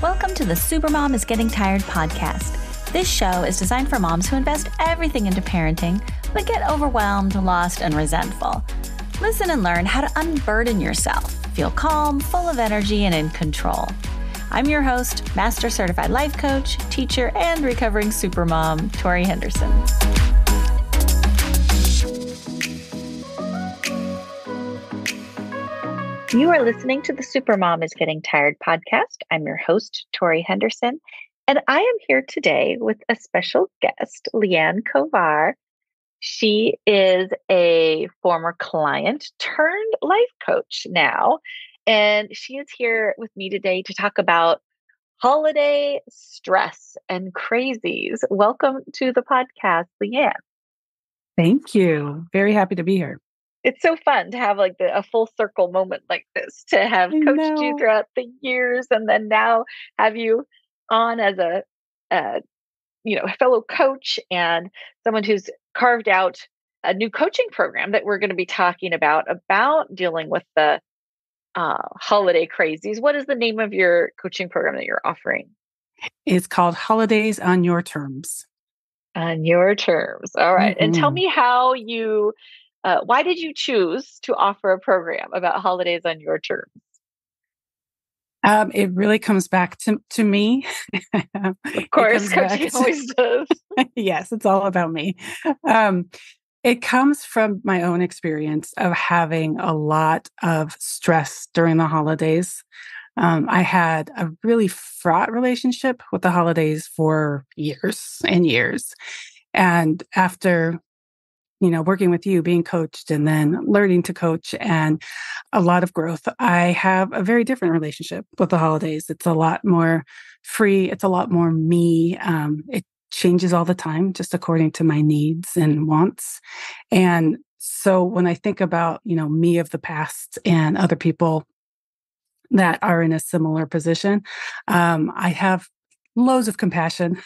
Welcome to the Supermom is Getting Tired podcast. This show is designed for moms who invest everything into parenting, but get overwhelmed, lost, and resentful. Listen and learn how to unburden yourself, feel calm, full of energy, and in control. I'm your host, Master Certified Life Coach, teacher, and recovering supermom, Torie Henderson. You are listening to the Supermom is Getting Tired podcast. I'm your host, Torie Henderson, and I am here today with a special guest, LeAnn Kovar. She is a former client turned life coach now, and she is here with me today to talk about holiday stress and crazies. Welcome to the podcast, LeAnn. Thank you. Very happy to be here. It's so fun to have a full circle moment like this, to have coached you throughout the years and then now have you on as a fellow coach and someone who's carved out a new coaching program that we're going to be talking about dealing with the holiday crazies. What is the name of your coaching program that you're offering? It's called Holidays on Your Terms. On your terms. All right. Mm-hmm. And tell me how you... why did you choose to offer a program about holidays on your terms? It really comes back to me. Of course, coaching always does. Yes, it's all about me. It comes from my own experience of having a lot of stress during the holidays. I had a really fraught relationship with the holidays for years and years. And after working with you, being coached, and then learning to coach and a lot of growth, I have a very different relationship with the holidays. It's a lot more free. It's a lot more me. It changes all the time, just according to my needs and wants. And so when I think about, me of the past and other people that are in a similar position, I have loads of compassion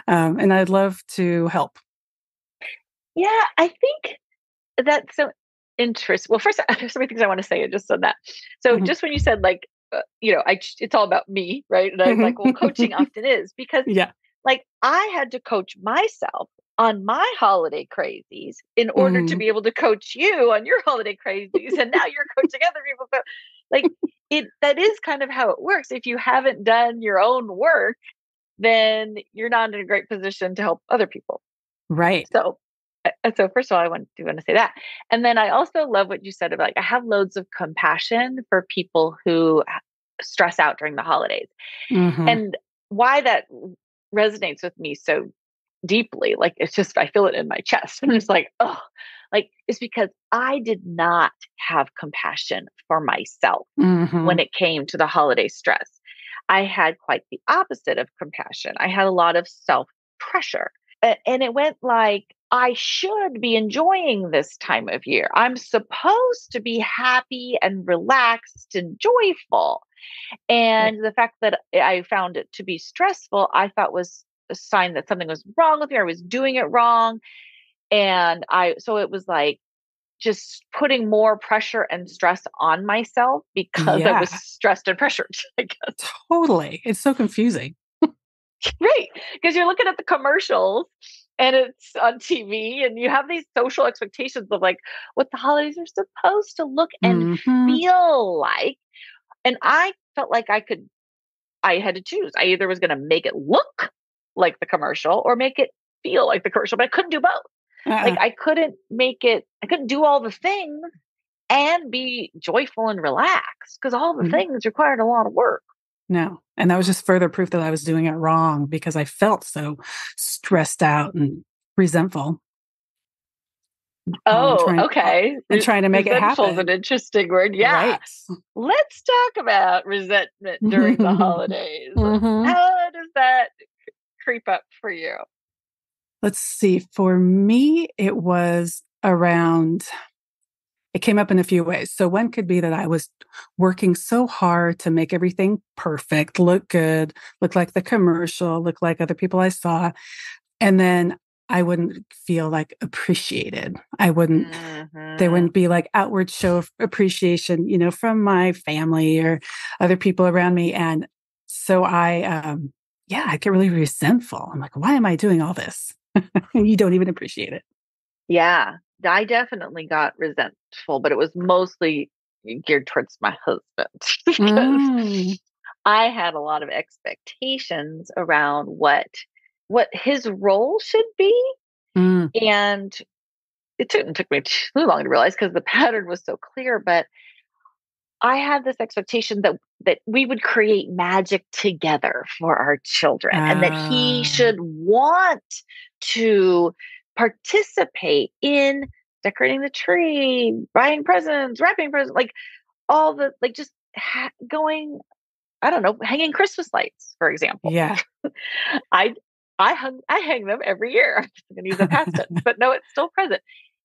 and I'd love to help. Yeah, I think that's so interesting. Well, first, there's so many things I want to say just on that. So just when you said it's all about me, right? And I was like, well, coaching often is because I had to coach myself on my holiday crazies in order to be able to coach you on your holiday crazies. And now you're coaching other people. So that is kind of how it works. If you haven't done your own work, then you're not in a great position to help other people. Right. So first of all, I want to say that. And then I also love what you said about I have loads of compassion for people who stress out during the holidays. And why that resonates with me so deeply, it's just, I feel it in my chest. I'm just it's because I did not have compassion for myself when it came to the holiday stress. I had quite the opposite of compassion. I had a lot of self-pressure. And it went I should be enjoying this time of year. I'm supposed to be happy and relaxed and joyful. And the fact that I found it to be stressful, I thought was a sign that something was wrong with me. I was doing it wrong. And so it was just putting more pressure and stress on myself because I was stressed and pressured, I guess. Totally. It's so confusing. Right. Because you're looking at the commercials and it's on TV and you have these social expectations of what the holidays are supposed to look and feel like. And I felt like I had to choose. I either was going to make it look like the commercial or make it feel like the commercial, but I couldn't do both. I couldn't do all the things and be joyful and relaxed because all the things required a lot of work. No. And that was just further proof that I was doing it wrong because I felt so stressed out and resentful. Okay. And trying to make it happen. Resentful is an interesting word. Yeah. Right. Let's talk about resentment during the holidays. How does that creep up for you? Let's see. For me, it was around... It came up in a few ways. So one could be that I was working so hard to make everything perfect, look good, look like the commercial, look like other people I saw. And then I wouldn't feel appreciated. There wouldn't be outward show of appreciation, from my family or other people around me. And So I get really resentful. I'm like, why am I doing all this? And you don't even appreciate it. Yeah, I definitely got resentful, but it was mostly geared towards my husband because Mm, I had a lot of expectations around what his role should be. mm, And it took me too long to realize because the pattern was so clear, but I had this expectation that we would create magic together for our children and that he uh, should want to participate in decorating the tree, buying presents, wrapping presents, like all the like just going, I don't know, hanging Christmas lights, for example. yeah. I I hang them every year. I'm just going to use a past tense, but no, it's still present.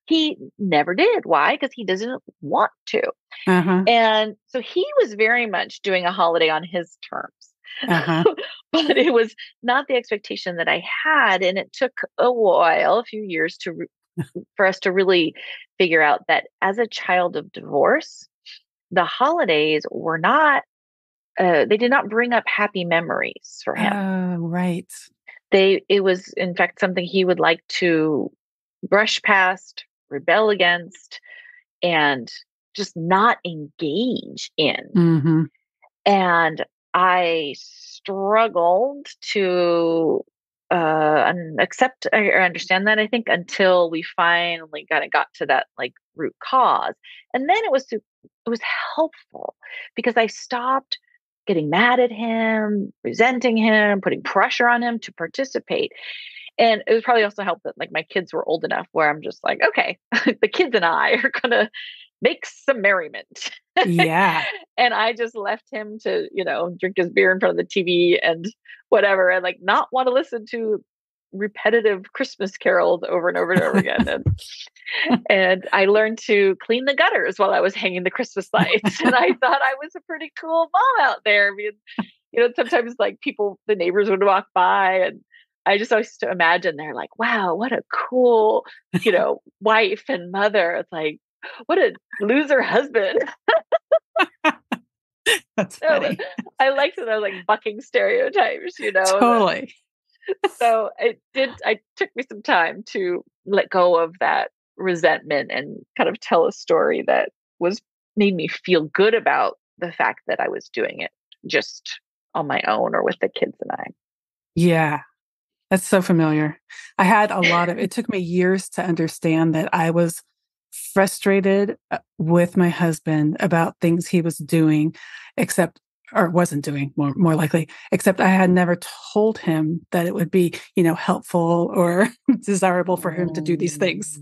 He never did. Why? Because he doesn't want to. Uh-huh. And so he was very much doing a holiday on his terms. Uh-huh. But it was not the expectation that I had. And it took a while, a few years for us to really figure out that as a child of divorce, the holidays were not, they did not bring up happy memories for him. Right. It was in fact something he would like to brush past, rebel against, and just not engage in. Mm-hmm. And I struggled to accept or understand that, I think, until we finally got to that like root cause. And then it was helpful because I stopped getting mad at him, resenting him, putting pressure on him to participate. And it was probably also helped that like my kids were old enough where I'm just like, okay, the kids and I are gonna make some merriment. Yeah. And I just left him to, drink his beer in front of the TV and whatever, and like not want to listen to repetitive Christmas carols over and over and over again. And I learned to clean the gutters while I was hanging the Christmas lights. And I thought I was a pretty cool mom out there. Because, sometimes like the neighbors would walk by and I just always used to imagine they're like, wow, what a cool, wife and mother. It's like, what a loser husband. That's So funny. I liked that I was like bucking stereotypes. Totally. So it took me some time to let go of that resentment and kind of tell a story that was made me feel good about the fact that I was doing it just on my own or with the kids and I. Yeah. That's so familiar. It took me years to understand that I was frustrated with my husband about things he was doing, or wasn't doing more likely, except I had never told him that it would be, helpful or desirable for him to do these things.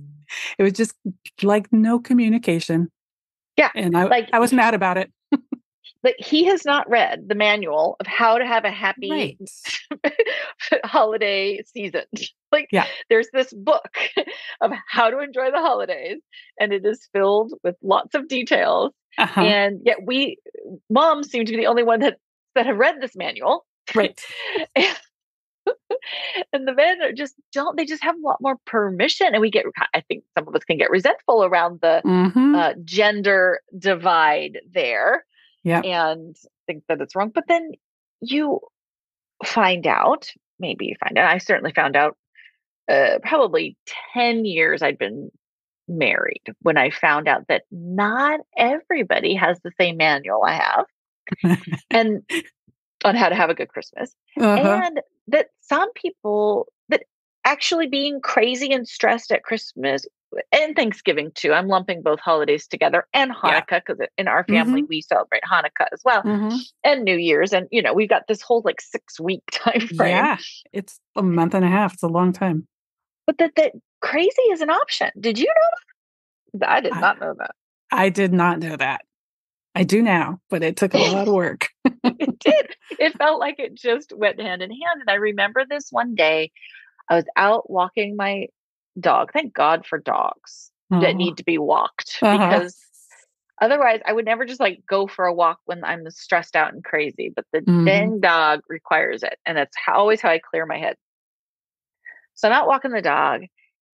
It was just like no communication. Yeah. And Like I was mad about it. Like he has not read the manual of how to have a Right. happy holiday season. Like Yeah. there's this book of how to enjoy the holidays, and it is filled with lots of details. Uh-huh. And yet we moms seem to be the only one that have read this manual. Right. And the men are just don't they just have a lot more permission, and I think some of us can get resentful around the Mm-hmm. gender divide there Yeah. and think that it's wrong. But then you maybe you find out, I certainly found out probably 10 years I'd been married when I found out that not everybody has the same manual I have and on how to have a good Christmas. Uh-huh. And that some people that actually being crazy and stressed at Christmas and Thanksgiving too. I'm lumping both holidays together and Yeah. Hanukkah because in our Mm-hmm. family we celebrate Hanukkah as well Mm-hmm. and New Year's. And, we've got this whole like 6 week time frame, Yeah. It's a month and a half. It's a long time. but that crazy is an option. Did you know that? I did I, not know that. I did not know that. I do now, but it took a lot of work. It did. It felt like it just went hand in hand. And I remember this one day I was out walking my dog. Thank God for dogs that Oh. need to be walked Uh-huh. because otherwise I would never just like go for a walk when I'm stressed out and crazy. But the Mm-hmm. dang dog requires it. And that's always how I clear my head. So I'm out walking the dog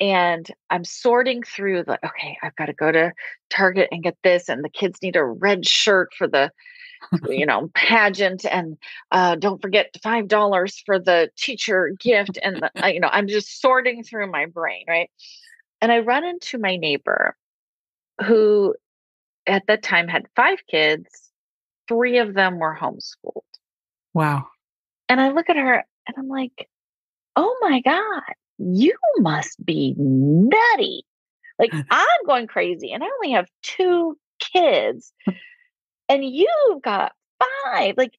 and I'm sorting through okay, I've got to go to Target and get this. And the kids need a red shirt for the pageant, and don't forget $5 for the teacher gift. And, I'm just sorting through my brain, right? And I run into my neighbor who at that time had 5 kids. 3 of them were homeschooled. Wow. And I look at her and I'm like, oh my God, you must be nutty. Like, I'm going crazy and I only have 2 kids and you've got 5. Like,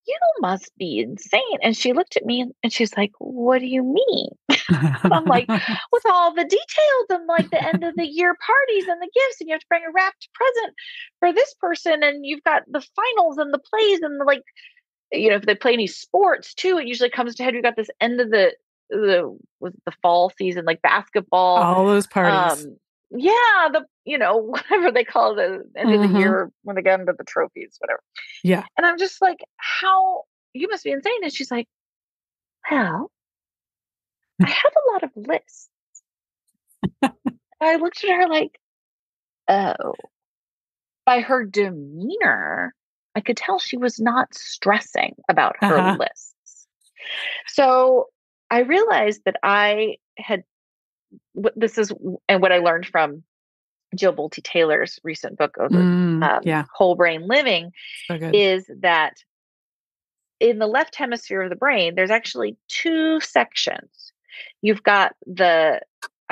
you must be insane. And she looked at me and she's like, what do you mean? I'm like, with all the details and like the end of the year parties and the gifts, and you have to bring a wrapped present for this person, and you've got the finals and the plays and the, like, if they play any sports too, it usually comes to head. We've got this end of the fall season, like basketball. All those parties. Yeah, whatever they call the end of the year when they get into the trophies, whatever. Yeah. And I'm just like, how, you must be insane. And she's like, well, I have a lot of lists. I looked at her like, oh, by her demeanor, I could tell she was not stressing about her lists. So I realized that I had, and what I learned from Jill Bolte Taylor's recent book of whole brain living, is that in the left hemisphere of the brain, there's actually 2 sections. You've got I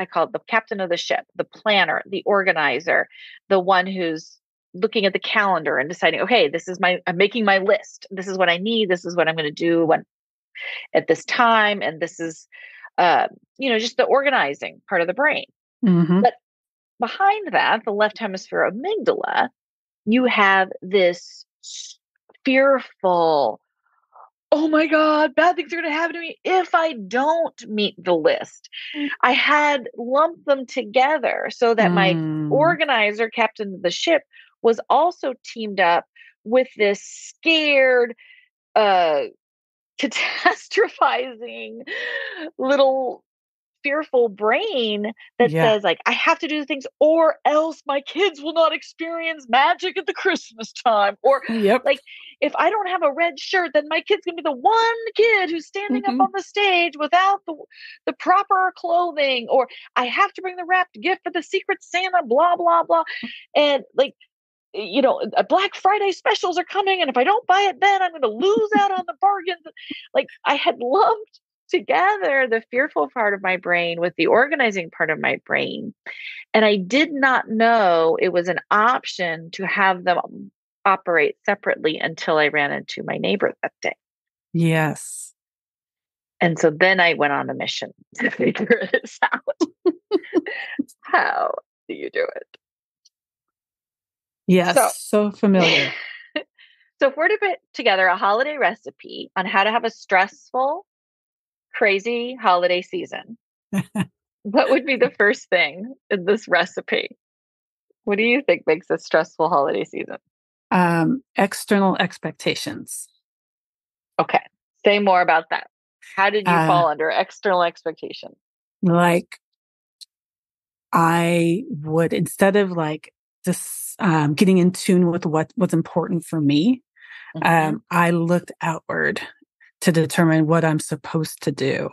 call it the captain of the ship, the planner, the organizer, the one who's looking at the calendar and deciding, okay, I'm making my list. This is what I need. This is what I'm going to do at this time. And this is, just the organizing part of the brain. But behind that, the left hemisphere amygdala, you have this fearful, oh my God, bad things are going to happen to me if I don't meet the list. I had lumped them together so that my organizer, captain of the ship, was also teamed up with this scared, catastrophizing little fearful brain that says, like, I have to do the things or else my kids will not experience magic at the Christmas time. Or like, if I don't have a red shirt, then my kid's gonna be the one kid who's standing up on the stage without the proper clothing, or I have to bring the wrapped gift for the Secret Santa, blah blah blah. And like, Black Friday specials are coming, and if I don't buy it then I'm going to lose out on the bargains. Like, I had lumped together the fearful part of my brain with the organizing part of my brain. And I did not know it was an option to have them operate separately until I ran into my neighbor that day. Yes. And so then I went on a mission to figure this out. How do you do it? Yes, so familiar. So if we're to put together a holiday recipe on how to have a stressful, crazy holiday season, what would be the first thing in this recipe? What do you think makes a stressful holiday season? External expectations. Okay. Say more about that. How did you fall under external expectations? Like, I would, instead of like just getting in tune with what's important for me, I looked outward to determine what I'm supposed to do.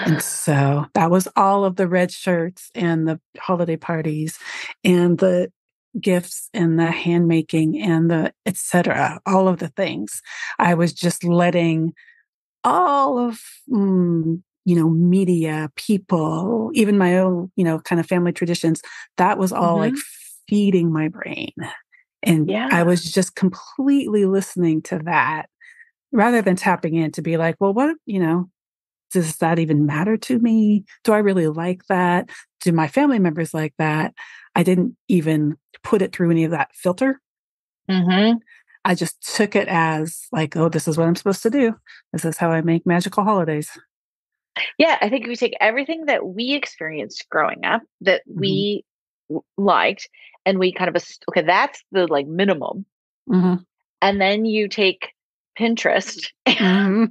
And so that was all of the red shirts and the holiday parties and the gifts and the handmaking and the et cetera, all of the things. I was just letting all of, media, people, even my own, kind of family traditions, that was all like feeding my brain. And I was just completely listening to that rather than tapping in to be like, well, what, does that even matter to me? Do I really like that? Do my family members like that? I didn't even put it through any of that filter. I just took it as like, oh, this is what I'm supposed to do. This is how I make magical holidays. Yeah, I think we take everything that we experienced growing up that we liked, and we kind of, okay, that's the like minimum. And then you take Pinterest and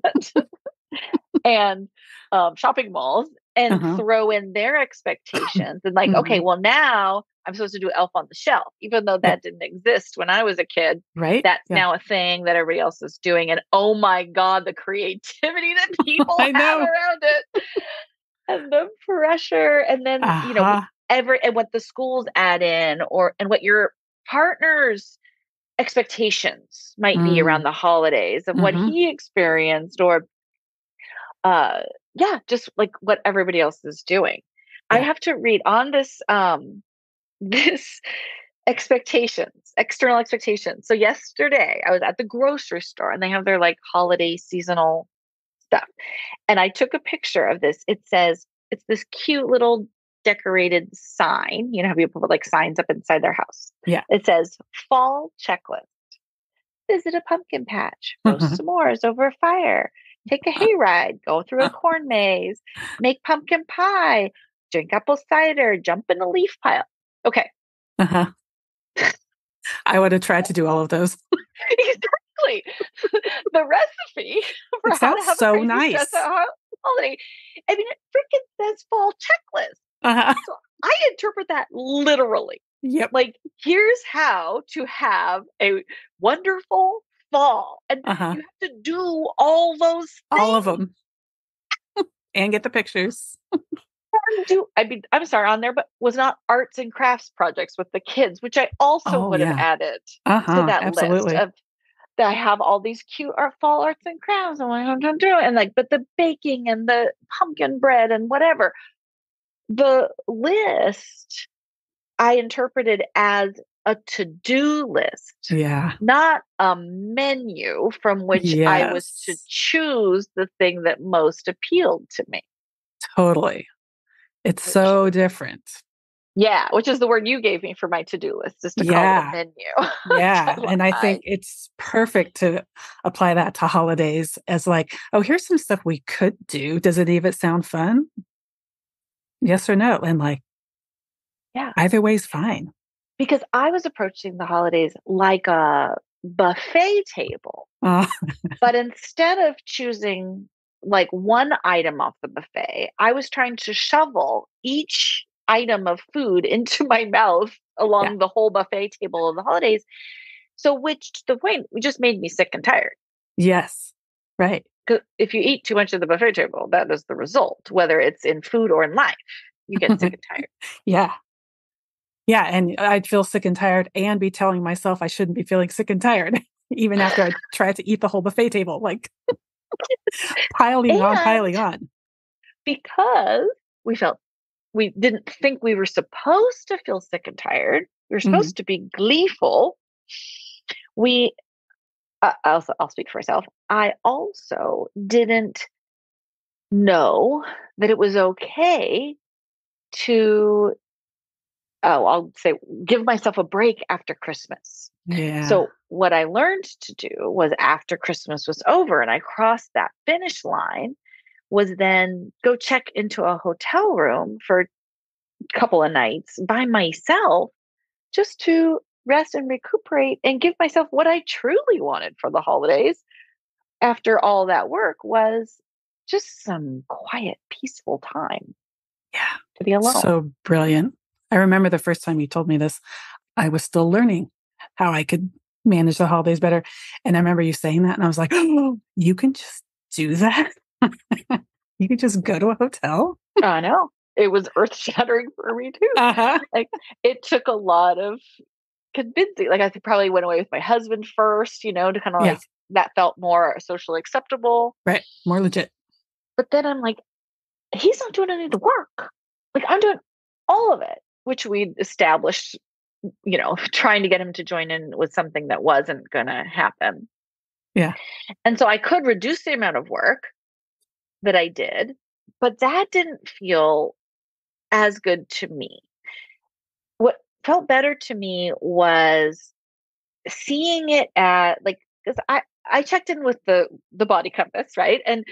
shopping malls and throw in their expectations and like, okay, well now I'm supposed to do Elf on the Shelf, even though that didn't exist when I was a kid. Right. That's now a thing that everybody else is doing. And oh my God, the creativity that people have around it and the pressure. And then, you know, and what the schools add in and what your partner's expectations might be around the holidays of what he experienced or just like what everybody else is doing. I have to read on this this external expectations. So yesterday I was at the grocery store and they have their like holiday seasonal stuff. And I took a picture of this. It says, it's this cute little decorated sign. You know how people put like signs up inside their house? Yeah. It says fall checklist. Visit a pumpkin patch, roast s'mores over a fire, take a hayride, go through a corn maze, make pumpkin pie, drink apple cider, jump in a leaf pile. Okay. I would have tried to do all of those. Exactly. The recipe for it how to have so a crazy nice. holiday. I mean, it freaking says fall checklist. So I interpret that literally. Yep. Like, here's how to have a wonderful fall. And you have to do all those things. All of them. And get the pictures. I'm sorry, on there, but was not arts and crafts projects with the kids, which I also would have added to that list of that I have all these cute fall arts and crafts and what I'm doing. And like, but the baking and the pumpkin bread and whatever. The list I interpreted as a to-do list. Yeah. Not a menu from which I was to choose the thing that most appealed to me. Totally. It's so different. Yeah, which is the word you gave me for my to-do list, is to call it a menu. Yeah. And I think it's perfect to apply that to holidays as like, oh, here's some stuff we could do. Does it even sound fun? Yes or no? And like, either way's fine. Because I was approaching the holidays like a buffet table. But instead of choosing like one item off the buffet, I was trying to shovel each item of food into my mouth along the whole buffet table of the holidays. So, which to the point, it just made me sick and tired. Yes. Right. Because if you eat too much of the buffet table, that is the result, whether it's in food or in life, you get sick and tired. Yeah. Yeah. And I'd feel sick and tired and be telling myself I shouldn't be feeling sick and tired, even after I tried to eat the whole buffet table, like piling on. Because we didn't think we were supposed to feel sick and tired. We were supposed to be gleeful. I'll speak for myself. I also didn't know that it was okay to, I'll say, give myself a break after Christmas. Yeah. So what I learned to do was after Christmas was over and I crossed that finish line, was then go check into a hotel room for a couple of nights by myself just to rest and recuperate and give myself what I truly wanted for the holidays after all that work was just some quiet, peaceful time. Yeah. To be alone. So brilliant. I remember the first time you told me this, I was still learning how I could manage the holidays better. And I remember you saying that and I was like, oh, you can just do that? You can just go to a hotel? I know. It was earth-shattering for me too. Like, it took a lot of convincing. Like, I probably went away with my husband first, to kind of like, that felt more socially acceptable. Right. More legit. But then I'm like, he's not doing any of the work. Like, I'm doing all of it, which we established, trying to get him to join in was something that wasn't going to happen. Yeah. And so I could reduce the amount of work that I did, but that didn't feel as good to me. What felt better to me was seeing it at like, because I checked in with the body compass, right? And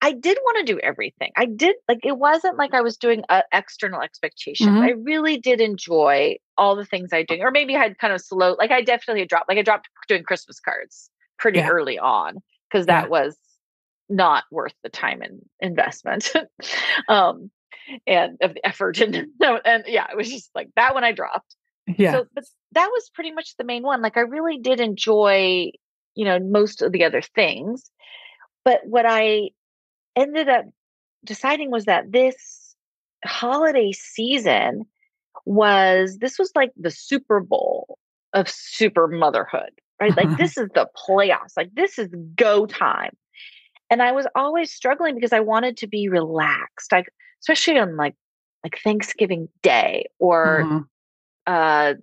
I did want to do everything. I did, like, it wasn't like I was doing external expectations. I really did enjoy all the things I did, or maybe I had kind of slow, like I definitely dropped doing Christmas cards pretty early on because that was not worth the time and investment. um, and of the effort. And yeah, it was just like that one I dropped. Yeah. So, but that was pretty much the main one. Like I really did enjoy, most of the other things. But what I ended up deciding was that this holiday season this was like the Super Bowl of super motherhood, right? Like this is the playoffs, like this is go time. And I was always struggling because I wanted to be relaxed, like especially on like Thanksgiving Day or Mhm. uh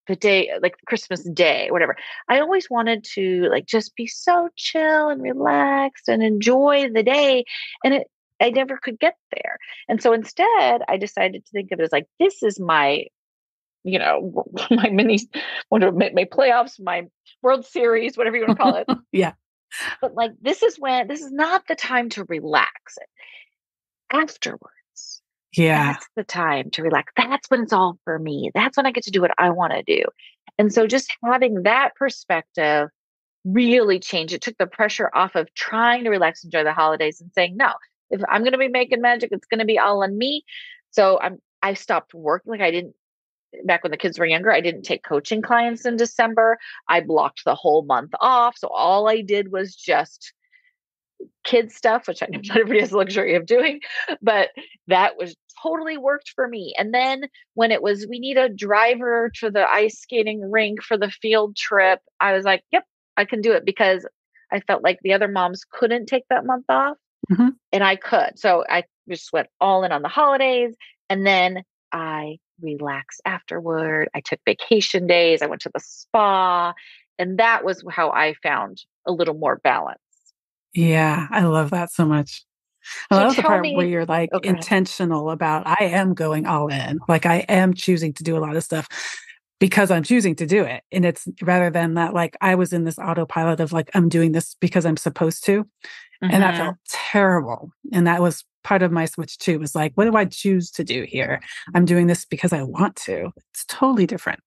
the day, like Christmas Day, whatever. I always wanted to like just be so chill and relaxed and enjoy the day. And I never could get there. And so instead, I decided to think of it as like, this is my, my mini, my playoffs, my World Series, whatever you want to call it. Yeah. But like, this is not the time to relax afterwards. Yeah. That's the time to relax. That's when it's all for me. That's when I get to do what I want to do. And so just having that perspective really changed. It took the pressure off of trying to relax, enjoy the holidays and saying, no, if I'm going to be making magic, it's going to be all on me. So I stopped working. Like I didn't, back when the kids were younger, I didn't take coaching clients in December. I blocked the whole month off. So all I did was just kids stuff, which I know not everybody has the luxury of doing, but that was totally worked for me. And then when it was, we need a driver to the ice skating rink for the field trip, I was like, yep, I can do it because I felt like the other moms couldn't take that month off Mm-hmm. and I could. So I just went all in on the holidays and then I relaxed afterward. I took vacation days. I went to the spa and that was how I found a little more balance. Yeah. I love that so much. I So love the tell part where me, you're like okay. intentional about, I am going all in. Like I am choosing to do a lot of stuff because I'm choosing to do it. And it's rather than that, like I was in this autopilot of like, I'm doing this because I'm supposed to. And that Mm-hmm. felt terrible. And that was part of my switch too, was like, what do I choose to do here? I'm doing this because I want to. It's totally different.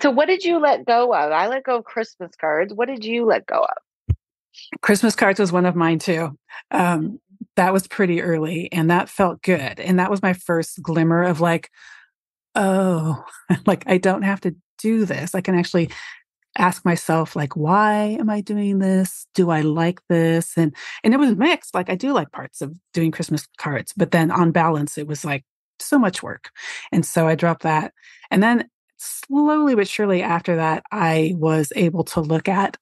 So what did you let go of? I let go of Christmas cards. What did you let go of? Christmas cards was one of mine too. That was pretty early and that felt good. And that was my first glimmer of like, oh, like I don't have to do this. I can actually ask myself, like, why am I doing this? Do I like this? And it was mixed. Like I do like parts of doing Christmas cards, but then on balance, it was like so much work. And so I dropped that. And then slowly but surely after that, I was able to look at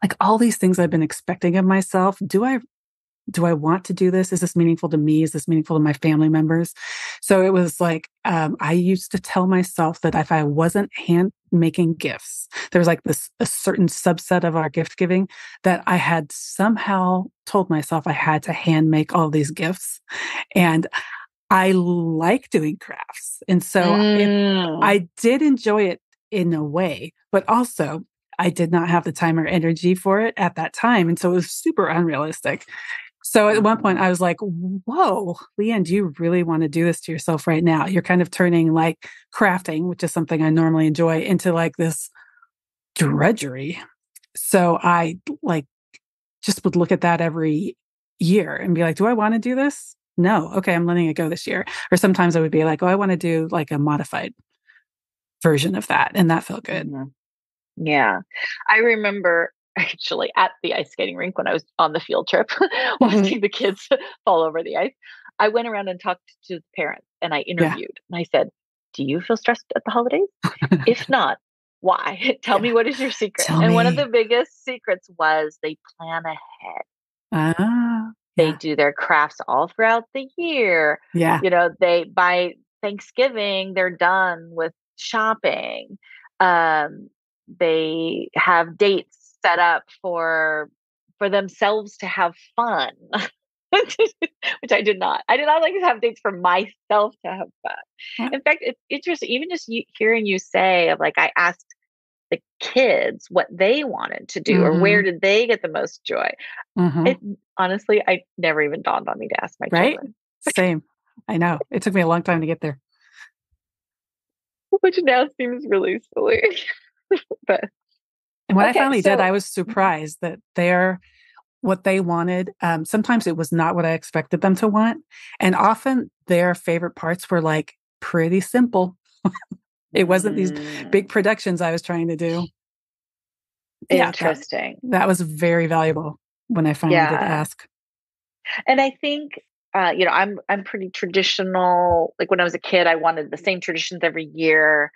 like all these things I've been expecting of myself. Do I want to do this? Is this meaningful to me? Is this meaningful to my family members? So it was like, I used to tell myself that if I wasn't hand making gifts, there was like a certain subset of our gift giving that I had somehow told myself I had to hand make all these gifts. And I like doing crafts. And so I did enjoy it in a way, but also I did not have the time or energy for it at that time. And so it was super unrealistic. So at one point I was like, whoa, LeAnn, do you really want to do this to yourself right now? You're kind of turning like crafting, which is something I normally enjoy, into like this drudgery. So I like just would look at that every year and be like, do I want to do this? No. Okay. I'm letting it go this year. Or sometimes I would be like, oh, I want to do like a modified version of that. And that felt good. Mm-hmm. Yeah. I remember actually at the ice skating rink when I was on the field trip watching the kids fall over the ice. I went around and talked to the parents and I Yeah. interviewed and I said, do you feel stressed at the holidays? If not, why? Tell Yeah. me what is your secret? Tell And one of me. the biggest secrets was they plan ahead. Ah, They yeah. do their crafts all throughout the year. Yeah. They by Thanksgiving, they're done with shopping. Um, they have dates set up for themselves to have fun. Which I did not. I did not like to have dates for myself to have fun. Uh, In fact, it's interesting. Even just hearing you say of like, I asked the kids what they wanted to do or where mm-hmm, did they get the most joy. mm-hmm. It honestly, I never even dawned on me to ask my Right? children, Same. I know. It took me a long time to get there. which now seems really silly. But And when I okay, finally did, so I was surprised that they're what they wanted. Sometimes it was not what I expected them to want. And often their favorite parts were like pretty simple. It wasn't these big productions I was trying to do. Interesting. That was very valuable when I finally did ask. And I think, I'm pretty traditional. Like when I was a kid, I wanted the same traditions every year.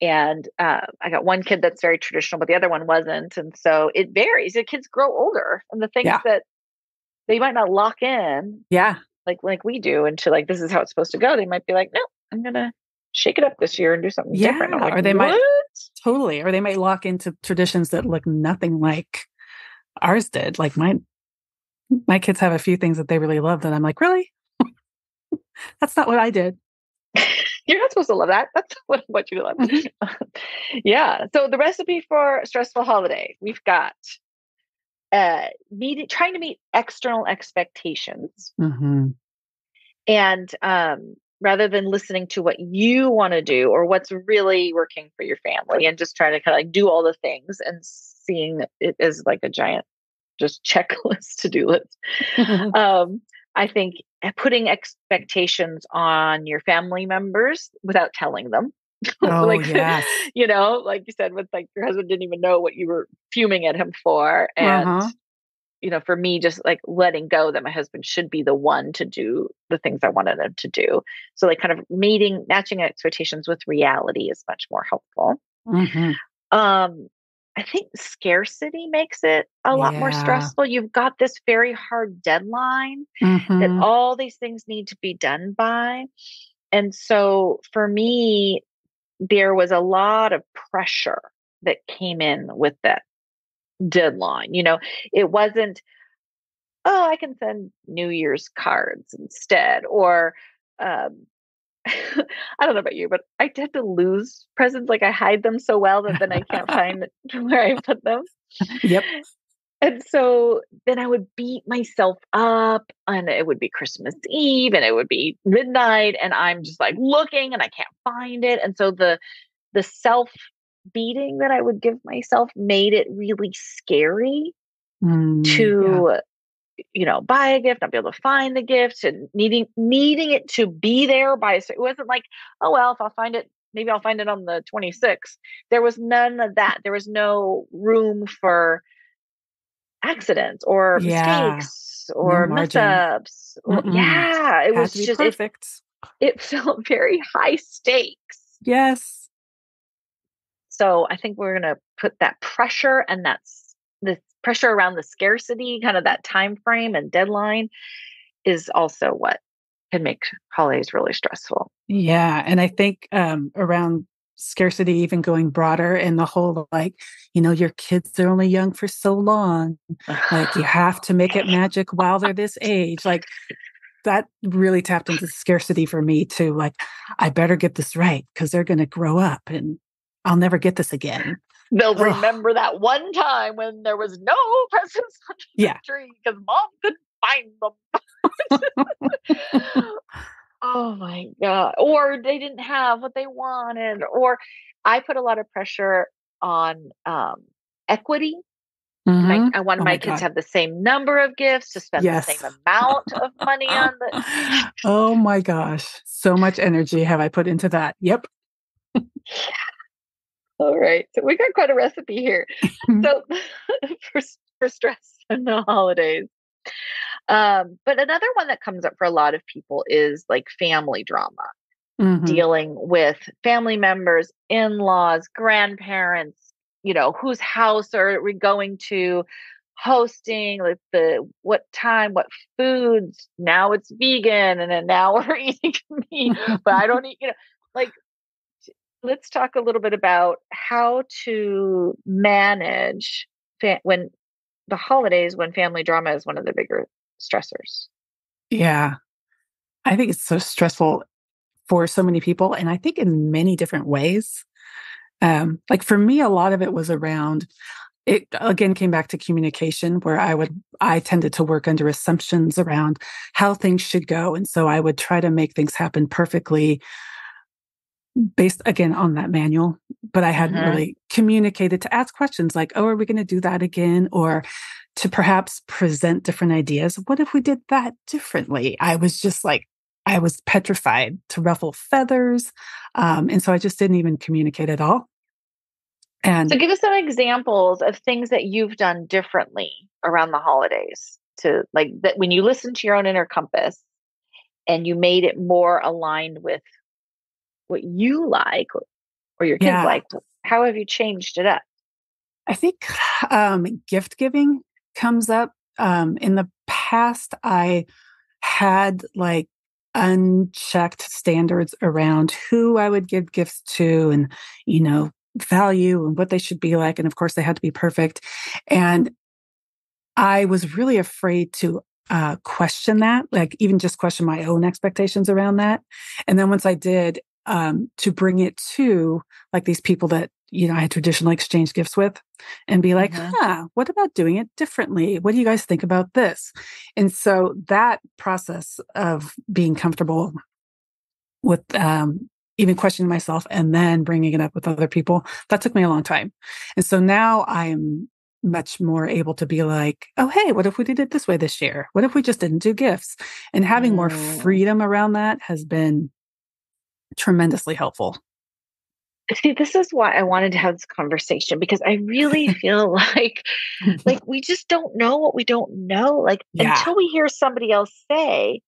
And I got one kid that's very traditional, but the other one wasn't. And so it varies. The kids grow older, and the things that they might not lock in, like we do, into like, this is how it's supposed to go. They might be like, no, I'm going to shake it up this year and do something different. I'm like, or they what? Or they might lock into traditions that look nothing like ours did. Like my kids have a few things that they really love that I'm like, really? That's not what I did. You're not supposed to love that. That's what you love. Yeah. So the recipe for a stressful holiday, we've got trying to meet external expectations. And rather than listening to what you want to do or what's really working for your family, and just trying to kind of like do all the things and seeing it as like a giant just checklist to-do list. I think putting expectations on your family members without telling them. Like you said, with like your husband didn't even know what you were fuming at him for. And, for me, just like letting go that my husband should be the one to do the things I wanted him to do. So like kind of matching expectations with reality is much more helpful. I think scarcity makes it a lot more stressful. You've got this very hard deadline that all these things need to be done by. And so for me, there was a lot of pressure that came in with that deadline. It wasn't, I can send New Year's cards instead, or I don't know about you, but I tend to lose presents. Like I hide them so well that then I can't find where I put them. Yep. And so then I would beat myself up, and it would be Christmas Eve and it would be midnight, and I'm just like looking and I can't find it. And so the self beating that I would give myself made it really scary to buy a gift, not be able to find the gift, and needing it to be there by. It wasn't like, oh well, if I'll find it, maybe I'll find it on the 26th. There was none of that. There was no room for accidents or mistakes or mess ups. It was just perfect. It felt very high stakes. Yes. So I think we're going to put that pressure, and that's the pressure around the scarcity, kind of that time frame and deadline, is also what can make holidays really stressful. Yeah. And I think around scarcity, even going broader, and the whole like, your kids are only young for so long. Like you have to make it magic while they're this age. Like that really tapped into scarcity for me too. Like I better get this right because they're going to grow up and I'll never get this again. They'll remember that one time when there was no presents under the tree because mom couldn't find them. Oh my God. Or they didn't have what they wanted. Or I put a lot of pressure on equity. I wanted my kids to have the same number of gifts, to spend the same amount of money on the. Oh my gosh. So much energy have I put into that. Yep. All right. So we got quite a recipe here. So for stress in the holidays. But another one that comes up for a lot of people is like family drama, dealing with family members, in-laws, grandparents, whose house are we going to, hosting, like what time, what foods. Now it's vegan, and then now we're eating meat, but I don't eat, like, let's talk a little bit about how to manage when the holidays, when family drama is one of the bigger stressors. Yeah. I think it's so stressful for so many people. And I think in many different ways. Like for me, a lot of it was around, it again came back to communication, where I tended to work under assumptions around how things should go. And so I would try to make things happen perfectly based again on that manual, but I hadn't really communicated to ask questions like, oh, are we going to do that again? Or to perhaps present different ideas. What if we did that differently? I was just like, I was petrified to ruffle feathers. And so I just didn't even communicate at all. And so give us some examples of things that you've done differently around the holidays to like that when you listen to your own inner compass and you made it more aligned with what you like or your kids like. How have you changed it up? I think gift giving comes up. In the past, I had like unchecked standards around who I would give gifts to and, value and what they should be like. And of course, they had to be perfect. And I was really afraid to question that, like even just question my own expectations around that. And then once I did, to bring it to like these people that, I had traditionally exchanged gifts with and be like, what about doing it differently? What do you guys think about this? And so that process of being comfortable with even questioning myself and then bringing it up with other people, that took me a long time. And so now I'm much more able to be like, oh, hey, what if we did it this way this year? What if we just didn't do gifts? And having more freedom around that has been tremendously helpful. See, this is why I wanted to have this conversation because I really feel like we just don't know what we don't know. Until we hear somebody else say,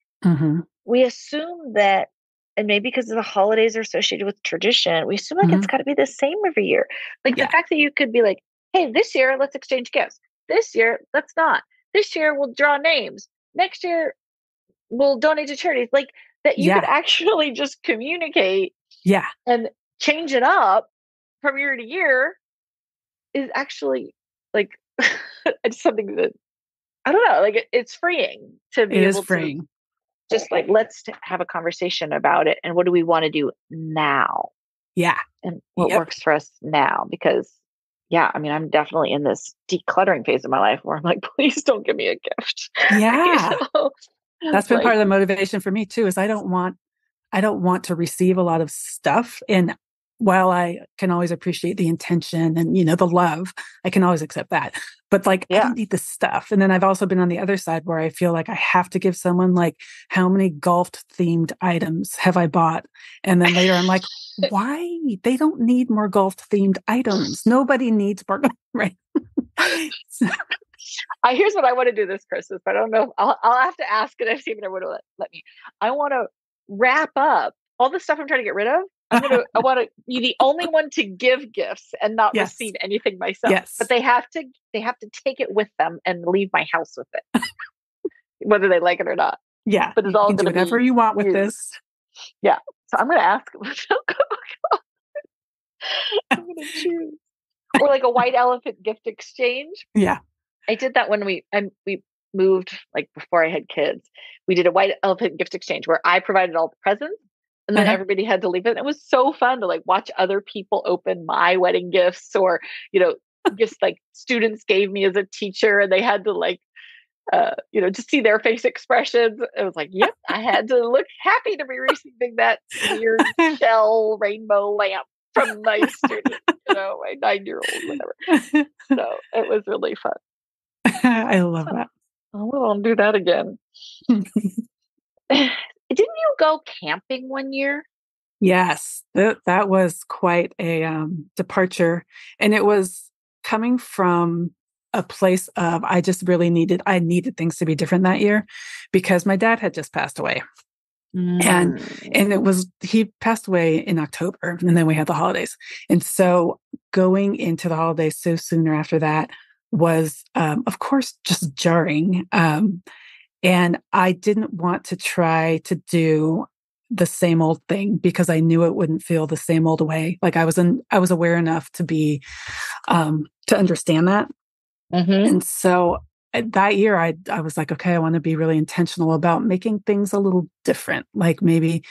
we assume that, and maybe because the holidays are associated with tradition, we assume it's got to be the same every year. The fact that you could be like, hey, this year, let's exchange gifts. This year, let's not. This year, we'll draw names. Next year, we'll donate to charities. Like that you could actually just communicate and change it up from year to year is actually like it's something that I don't know, like it's freeing to be able to just like let's have a conversation about it and what do we want to do now? Yeah. And what works for us now because I mean, I'm definitely in this decluttering phase of my life where I'm like, please don't give me a gift. Yeah. That's been part of the motivation for me too, is I don't want to receive a lot of stuff. And while I can always appreciate the intention and, the love, I can always accept that. But I don't need the stuff. And then I've also been on the other side where I feel like I have to give someone like, how many golf themed items have I bought? And then later I'm like, why? They don't need more golf themed items. Nobody needs more, right? Here's what I want to do this Christmas, but I don't know. I'll have to ask it if Stephen would let me. I want to wrap up all the stuff I'm trying to get rid of. I want to be the only one to give gifts and not receive anything myself. But they have to take it with them and leave my house with it, whether they like it or not. Yeah, but it's all going to do whatever you want with this. Yeah, so I'm going to ask them. I'm going to choose, or like a white elephant gift exchange. Yeah, I did that when we moved, like before I had kids. We did a white elephant gift exchange where I provided all the presents. And then everybody had to leave it. It was so fun to like watch other people open my wedding gifts or, gifts like students gave me as a teacher and they had to like, just see their face expressions. It was like, yep, I had to look happy to be receiving that weird shell rainbow lamp from my student, my 9-year-old, whatever. So it was really fun. I love that. I'll do that again. Didn't you go camping one year? Yes, that was quite a departure. And it was coming from a place of, I needed things to be different that year because my dad had just passed away. And he passed away in October and then we had the holidays. And so going into the holidays so soon after that was, of course, just jarring. And I didn't want to try to do the same old thing because I knew it wouldn't feel the same old way. Like I was aware enough to be, to understand that. And so that year I was like, okay, I want to be really intentional about making things a little different. Like maybe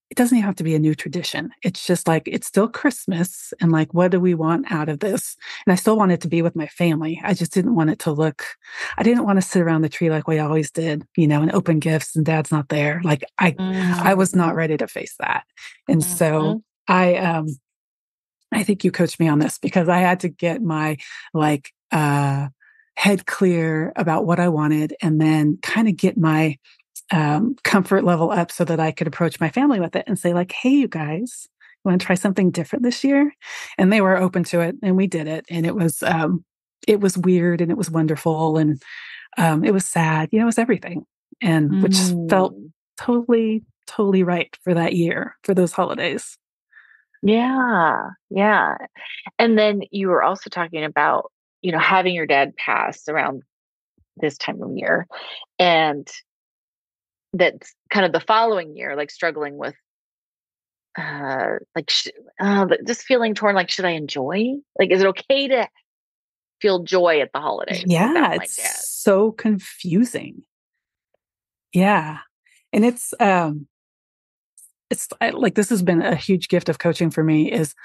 it doesn't even have to be a new tradition. It's just like, it's still Christmas. And like, what do we want out of this? And I still wanted to be with my family. I just didn't want it to I didn't want to sit around the tree like we always did, and open gifts and dad's not there. Like I was not ready to face that. And so I think you coached me on this because I had to get my head clear about what I wanted and then kind of get my comfort level up so that I could approach my family with it and say like, hey, you guys, want to try something different this year? And they were open to it and we did it. And it was weird and it was wonderful. And it was sad, it was everything. And which felt totally, totally right for that year, for those holidays. Yeah. Yeah. And then you were also talking about, having your dad pass around this time of year. And that's kind of the following year, like struggling with, just feeling torn, like, should I enjoy? Like, is it okay to feel joy at the holidays Yeah, without my it's dad? so confusing. Yeah. And like, this has been a huge gift of coaching for me is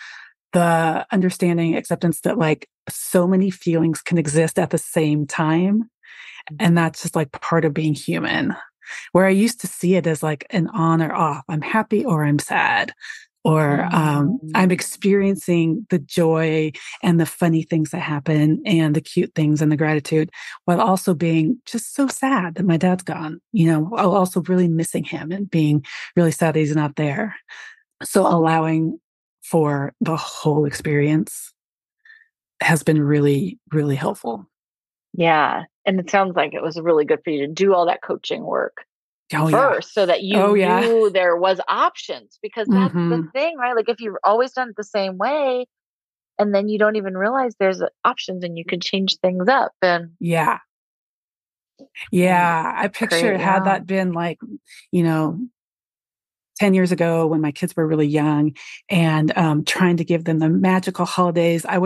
the understanding, acceptance that like so many feelings can exist at the same time. And that's just like part of being human. Where I used to see it as like an on or off. I'm happy or I'm sad, or I'm experiencing the joy and the funny things that happen and the cute things and the gratitude, while also being just so sad that my dad's gone, while also really missing him and being really sad that he's not there. So allowing for the whole experience has been really, really helpful. Yeah. And it sounds like it was really good for you to do all that coaching work Oh, yeah. first so that you Oh, yeah. knew there was options, because that's the Mm-hmm. thing, right? Like if you've always done it the same way and then you don't even realize there's options and you can change things up Yeah. and Yeah. I picture create your had that own. been like, you know, 10 years ago when my kids were really young and trying to give them the magical holidays, I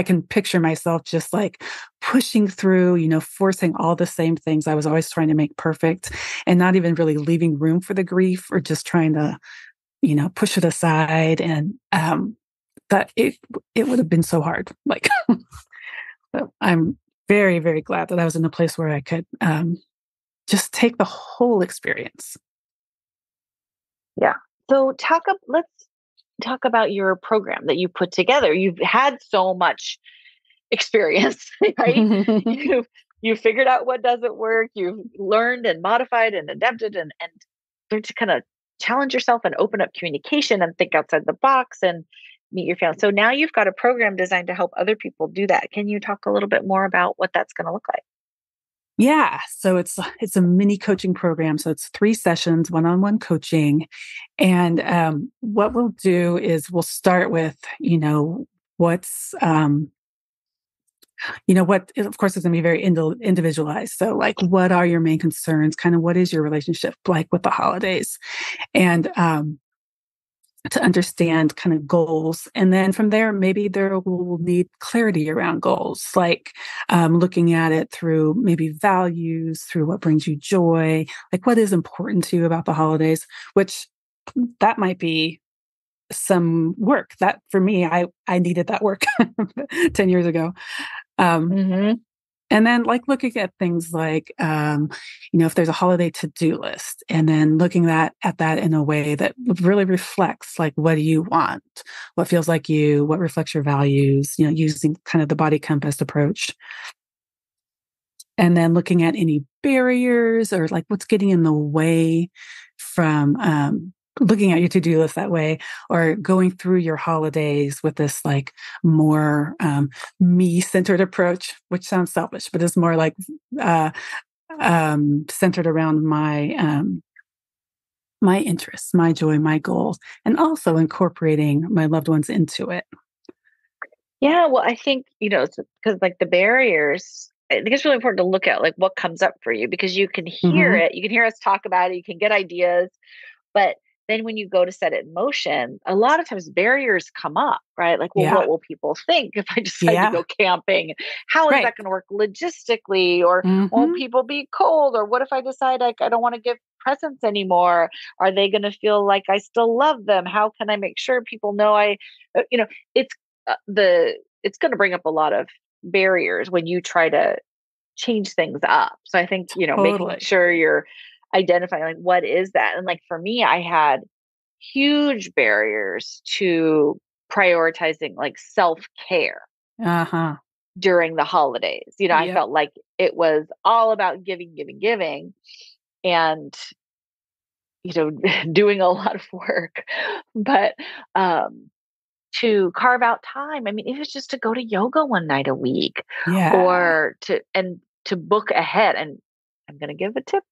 can picture myself just like pushing through, forcing all the same things I was always trying to make perfect and not even really leaving room for the grief or just trying to, push it aside. And that it would have been so hard. Like, so I'm very, very glad that I was in a place where I could just take the whole experience. Yeah. So let's talk about your program that you put together. You've had so much experience, right? You figured out what doesn't work. You've learned and modified and adapted and learned to kind of challenge yourself and open up communication and think outside the box and meet your family. So now you've got a program designed to help other people do that. Can you talk a little bit more about what that's going to look like? Yeah, so it's a mini coaching program. So it's 3 sessions, one-on-one coaching, and what we'll do is we'll start with what's what of course is going to be very individualized. So like, what are your main concerns? Kind of what is your relationship like with the holidays, and to understand kind of goals. And then from there, maybe there will need clarity around goals, like looking at it through maybe values, through what brings you joy, like what is important to you about the holidays, which that might be some work that for me, I needed that work 10 years ago. Um, Mm-hmm. and then like looking at things like, if there's a holiday to-do list and then looking at that in a way that really reflects like, what do you want? What feels like you, what reflects your values, using kind of the body compass approach. And then looking at any barriers or like what's getting in the way from, looking at your to-do list that way, or going through your holidays with this like more me-centered approach, which sounds selfish, but it's more like uh, centered around my interests, my joy, my goals, and also incorporating my loved ones into it. Yeah, well, I think, because like the barriers, I think it's really important to look at like what comes up for you, because you can hear Mm-hmm. it, you can hear us talk about it, you can get ideas, but then when you go to set it in motion, a lot of times barriers come up, right? Like, well, Yeah. what will people think if I decide to Yeah. go camping? How is Right. that going to work logistically? Or won't Mm-hmm. people be cold? Or what if I decide I don't want to give presents anymore? Are they going to feel like I still love them? How can I make sure people know it's it's going to bring up a lot of barriers when you try to change things up. So I think, making Totally. sure you're identifying like what is that? And like for me, I had huge barriers to prioritizing like self-care. Uh-huh. during the holidays. I Yep. felt like it was all about giving, giving, giving, and doing a lot of work. But to carve out time, I mean, it was just to go to yoga one night a week, Yeah. or to book ahead. And I'm going to give a tip.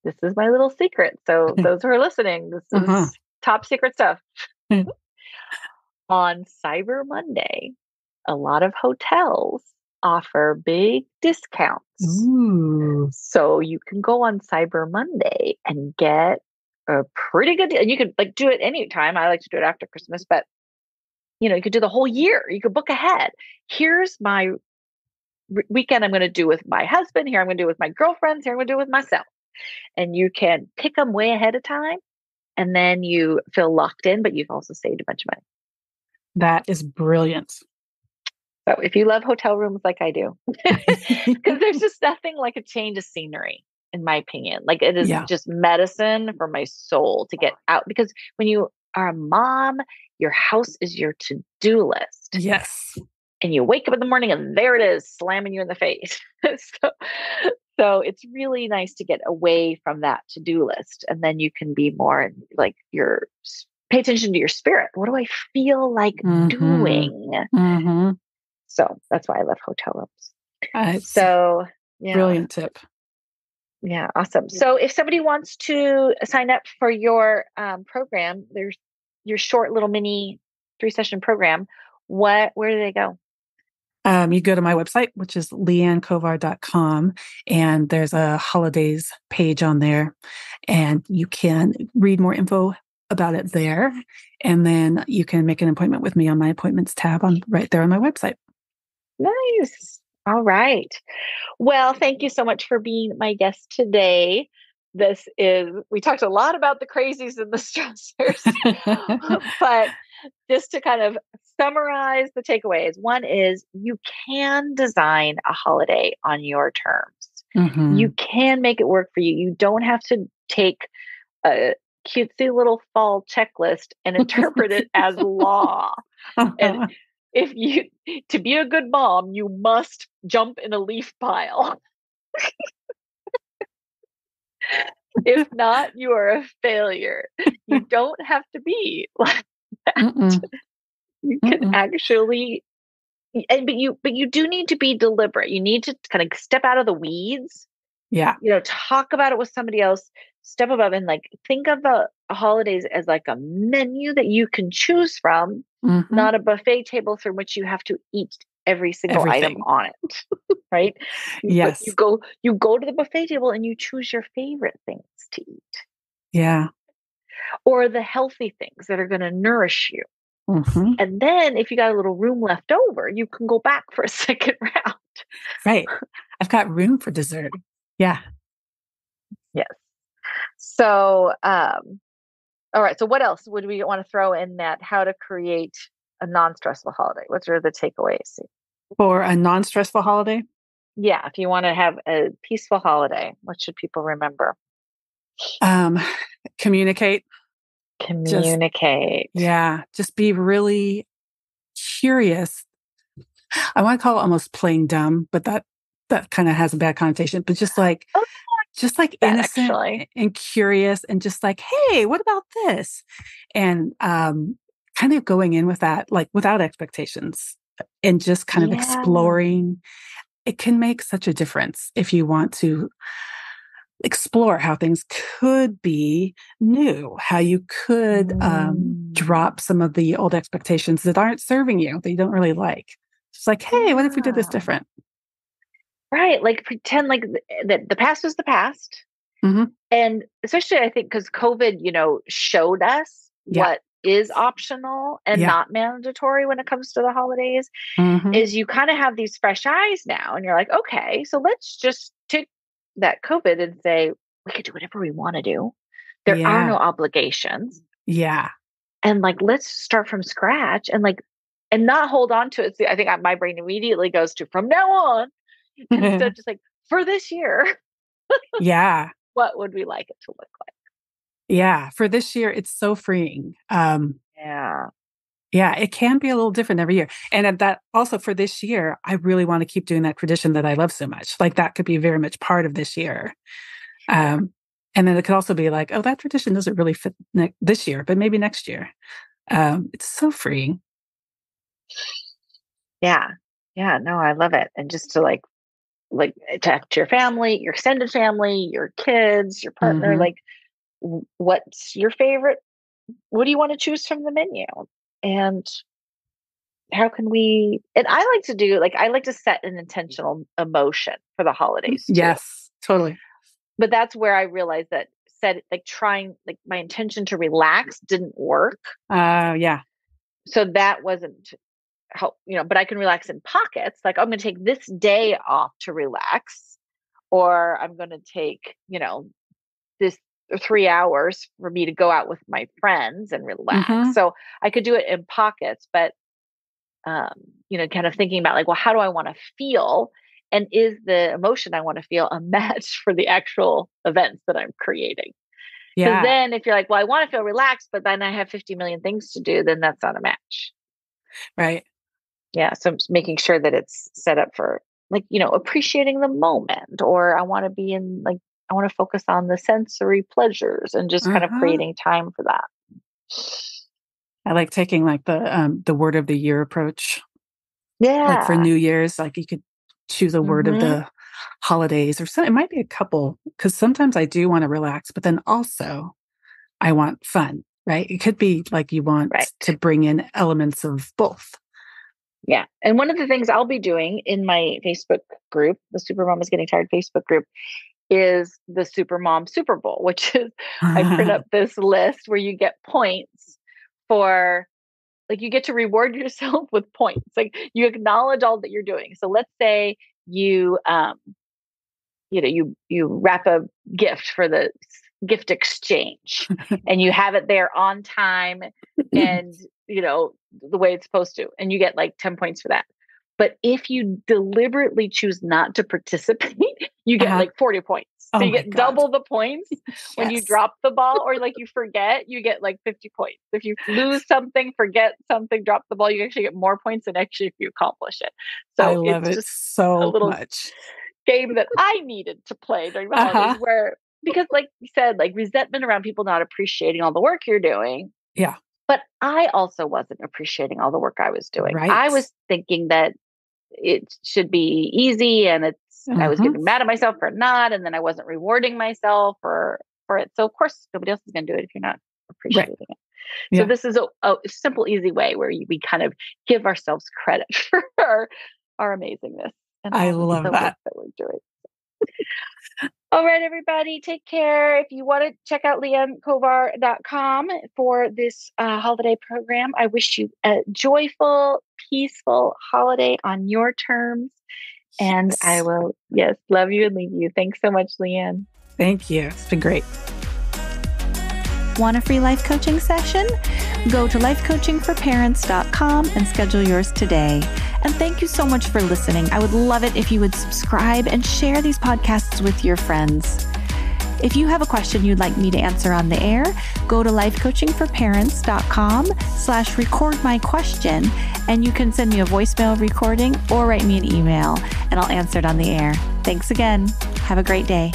This is my little secret. So those who are listening, this Uh-huh. is top secret stuff. On Cyber Monday, a lot of hotels offer big discounts. Ooh. So you can go on Cyber Monday and get a pretty good deal. And you could like do it anytime. I like to do it after Christmas, but you could do the whole year. You could book ahead. Here's my weekend I'm going to do with my husband. Here I'm going to do with my girlfriends. Here I'm going to do with myself. And you can pick them way ahead of time. And then you feel locked in, but you've also saved a bunch of money. That is brilliant. So if you love hotel rooms like I do, because there's just nothing like a change of scenery, in my opinion. Like it is Yeah. just medicine for my soul to get out. Because when you are a mom, your house is your to-do list. Yes. And you wake up in the morning and there it is, slamming you in the face. So it's really nice to get away from that to-do list. And then you can be more like pay attention to your spirit. What do I feel like doing? Mm-hmm. So that's why I love hotel rooms. It's So yeah. Brilliant tip. Yeah, awesome. So if somebody wants to sign up for your program, there's your short little mini 3-session program, where do they go? You go to my website, which is leannkovar.com, and there's a holidays page on there, and you can read more info about it there. And then you can make an appointment with me on my appointments tab right there on my website. Nice. All right. Well, thank you so much for being my guest today. We talked a lot about the crazies and the stressors, but just to kind of summarize the takeaways. One is you can design a holiday on your terms. Mm-hmm. You can make it work for you. You don't have to take a cutesy little fall checklist and interpret it as law. And to be a good mom, you must jump in a leaf pile. If not, you are a failure. You don't have to be like that. Mm-mm. You can actually, but you do need to be deliberate. You need to kind of step out of the weeds. Yeah. Talk about it with somebody else. Step above and like think of the holidays as like a menu that you can choose from, not a buffet table from which you have to eat every single item on it. Right? Yes. But you go to the buffet table and you choose your favorite things to eat. Yeah. Or the healthy things that are going to nourish you. Mm-hmm. And then if you got a little room left over, you can go back for a second round. Right. I've got room for dessert. Yeah. Yes. So, all right. So what else would we want to throw in that? How to create a non-stressful holiday? What are the takeaways? For a non-stressful holiday? Yeah. If you want to have a peaceful holiday, what should people remember? Communicate. Communicate. Just be really curious. I want to call it almost playing dumb, but that kind of has a bad connotation. But just like innocent and curious, and just like, hey, what about this? And kind of going in with that, like without expectations, and just kind of exploring. It can make such a difference if you want to explore how things could be new, how you could drop some of the old expectations that aren't serving you, that you don't really like. It's like, hey, what if we did this different? Right. Like pretend like the past was the past. Mm-hmm. And especially I think because COVID, showed us what is optional and not mandatory when it comes to the holidays, is you kind of have these fresh eyes now. And you're like, okay, so let's just take that COVID and say, we could do whatever we want to do. There are no obligations. Yeah. And like, let's start from scratch and not hold on to it. See, I think my brain immediately goes to from now on, instead of just like for this year. Yeah. What would we like it to look like? Yeah. For this year, it's so freeing. Yeah. Yeah, it can be a little different every year. And that also for this year, I really want to keep doing that tradition that I love so much. Like that could be very much part of this year. And then it could also be like, oh, that tradition doesn't really fit this year, but maybe next year. It's so freeing. Yeah. Yeah. No, I love it. And just to like talk to your family, your extended family, your kids, your partner, Mm-hmm. like what's your favorite? What do you want to choose from the menu? And how can we, and I like to set an intentional emotion for the holidays too. Yes, totally. But that's where I realized that trying, like my intention to relax didn't work. Yeah. So that wasn't help, but I can relax in pockets. Like I'm going to take this day off to relax, or I'm going to take, this 3 hours for me to go out with my friends and relax. Mm-hmm. So I could do it in pockets, but, kind of thinking about like, well, how do I want to feel? And is the emotion I want to feel a match for the actual events that I'm creating? Because Yeah. then if you're like, well, I want to feel relaxed, but then I have 50 million things to do, then that's not a match. Right. Yeah. So I'm just making sure that it's set up for like, appreciating the moment, or I want to focus on the sensory pleasures and just kind of creating time for that. I like taking like the word of the year approach. Yeah. Like for New Year's, like you could choose a word of the holidays or something. It might be a couple, because sometimes I do want to relax, but then also I want fun, right? It could be like you want to bring in elements of both. Yeah. And one of the things I'll be doing in my Facebook group, the Supermom is Getting Tired Facebook group, is the Supermom Super Bowl, which is I print up this list where you get points for, like, you get to reward yourself with points. Like you acknowledge all that you're doing. So let's say you, you wrap a gift for the gift exchange and you have it there on time and, the way it's supposed to, and you get like 10 points for that. But if you deliberately choose not to participate, you get like 40 points. So you get double the points when you drop the ball, or like you forget, you get like 50 points. If you lose something, forget something, drop the ball, you actually get more points than actually if you accomplish it. So I love it's it just so a little much game that I needed to play during the holidays, because like you said, like resentment around people not appreciating all the work you're doing. Yeah. But I also wasn't appreciating all the work I was doing. Right. I was thinking that it should be easy, and I was getting mad at myself for not, and then I wasn't rewarding myself for it. So of course nobody else is going to do it if you're not appreciating it. Yeah. So this is a simple, easy way where we kind of give ourselves credit for our amazingness. And I love the that. work that we're doing. All right, everybody, take care. If you want to check out LeAnnKovar.com for this holiday program, I wish you a joyful, peaceful holiday on your terms. And I will, love you and leave you. Thanks so much, LeAnn. Thank you. It's been great. Want a free life coaching session? Go to lifecoachingforparents.com and schedule yours today. And thank you so much for listening. I would love it if you would subscribe and share these podcasts with your friends. If you have a question you'd like me to answer on the air, go to lifecoachingforparents.com/record-my-question, and you can send me a voicemail recording or write me an email, and I'll answer it on the air. Thanks again. Have a great day.